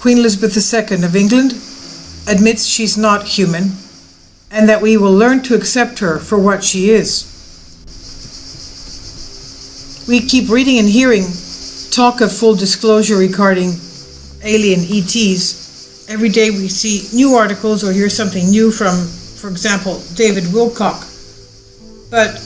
Queen Elizabeth II of England admits she's not human and that we will learn to accept her for what she is. We keep reading and hearing talk of full disclosure regarding alien ETs. Every day we see new articles or hear something new from, for example, David Wilcock. But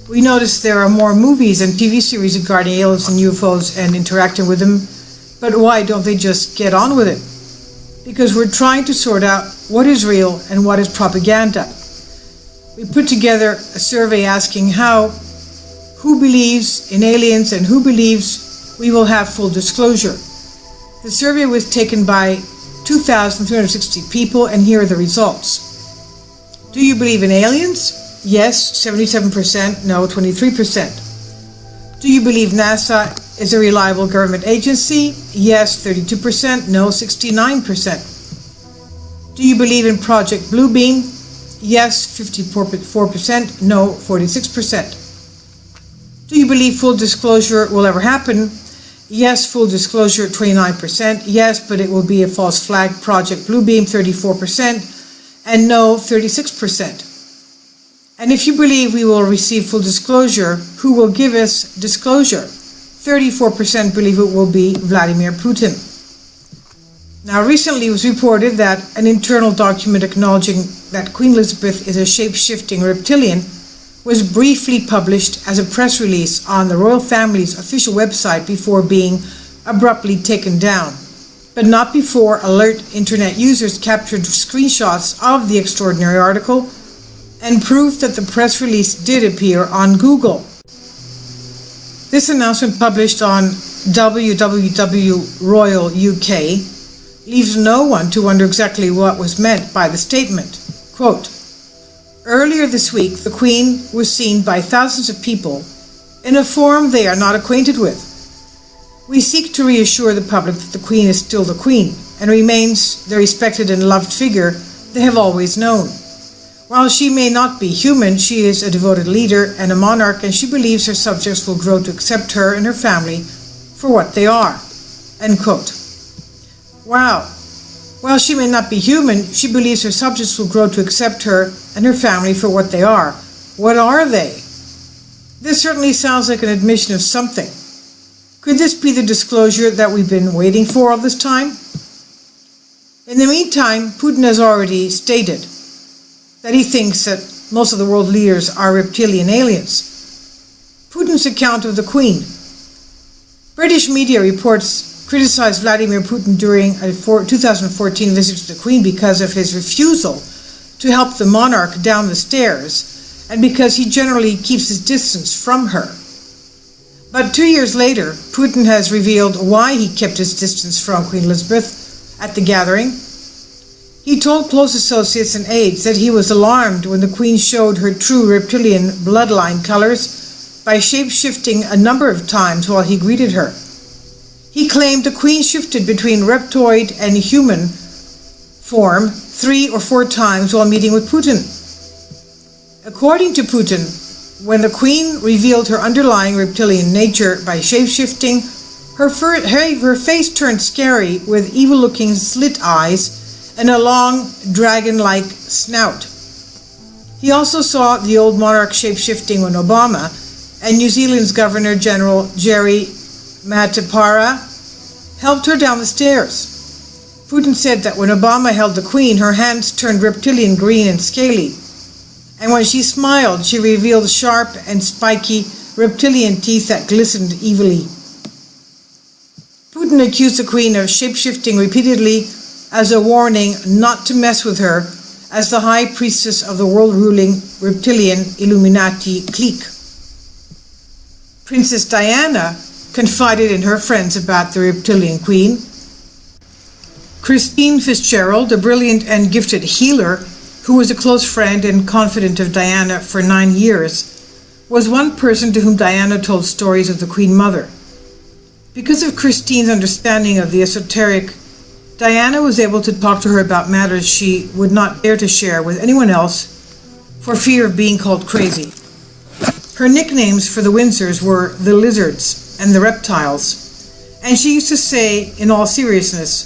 we notice there are more movies and TV series regarding aliens and UFOs and interacting with them. But why don't they just get on with it? Because we're trying to sort out what is real and what is propaganda. We put together a survey asking who believes in aliens and who believes we will have full disclosure. The survey was taken by 2,360 people, and here are the results. Do you believe in aliens? Yes, 77%, no, 23%. Do you believe NASA is a reliable government agency? Yes, 32%, no, 69%. Do you believe in Project Bluebeam? Yes, 54%, no, 46%. Do you believe full disclosure will ever happen? Yes, full disclosure, 29%. Yes, but it will be a false flag. Project Bluebeam, 34%. And no, 36%. And if you believe we will receive full disclosure, who will give us disclosure? 34% believe it will be Vladimir Putin. Now, recently it was reported that an internal document acknowledging that Queen Elizabeth is a shape-shifting reptilian was briefly published as a press release on the royal family's official website before being abruptly taken down, but not before alert internet users captured screenshots of the extraordinary article and proof that the press release did appear on Google. This announcement, published on www.royal UK, leaves no one to wonder exactly what was meant by the statement. Quote, "Earlier this week, the Queen was seen by thousands of people in a form they are not acquainted with. We seek to reassure the public that the Queen is still the Queen and remains the respected and loved figure they have always known. While she may not be human, she is a devoted leader and a monarch, and she believes her subjects will grow to accept her and her family for what they are." End quote. Wow. While she may not be human, she believes her subjects will grow to accept her and her family for what they are. What are they? This certainly sounds like an admission of something. Could this be the disclosure that we've been waiting for all this time? In the meantime, Putin has already stated that he thinks that most of the world leaders are reptilian aliens. Putin's account of the Queen. British media reports criticized Vladimir Putin during a 2014 visit to the Queen because of his refusal to help the monarch down the stairs and because he generally keeps his distance from her. But 2 years later, Putin has revealed why he kept his distance from Queen Elizabeth at the gathering. He told close associates and aides that he was alarmed when the Queen showed her true reptilian bloodline colors by shape-shifting a number of times while he greeted her. He claimed the Queen shifted between reptoid and human form 3 or 4 times while meeting with Putin. According to Putin, when the Queen revealed her underlying reptilian nature by shape-shifting, her face turned scary with evil-looking slit eyes and a long, dragon-like snout. He also saw the old monarch shape-shifting when Obama and New Zealand's Governor-General Jerry Matepara helped her down the stairs. Putin said that when Obama held the Queen, her hands turned reptilian green and scaly, and when she smiled, she revealed sharp and spiky reptilian teeth that glistened evilly. Putin accused the Queen of shape-shifting repeatedly as a warning not to mess with her as the high priestess of the world-ruling reptilian Illuminati clique. Princess Diana confided in her friends about the reptilian Queen. Christine Fitzgerald, a brilliant and gifted healer who was a close friend and confidant of Diana for 9 years, was one person to whom Diana told stories of the Queen Mother. Because of Christine's understanding of the esoteric, Diana was able to talk to her about matters she would not dare to share with anyone else for fear of being called crazy. Her nicknames for the Windsors were the Lizards and the Reptiles, and she used to say, in all seriousness,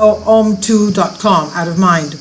om2.com, out of mind.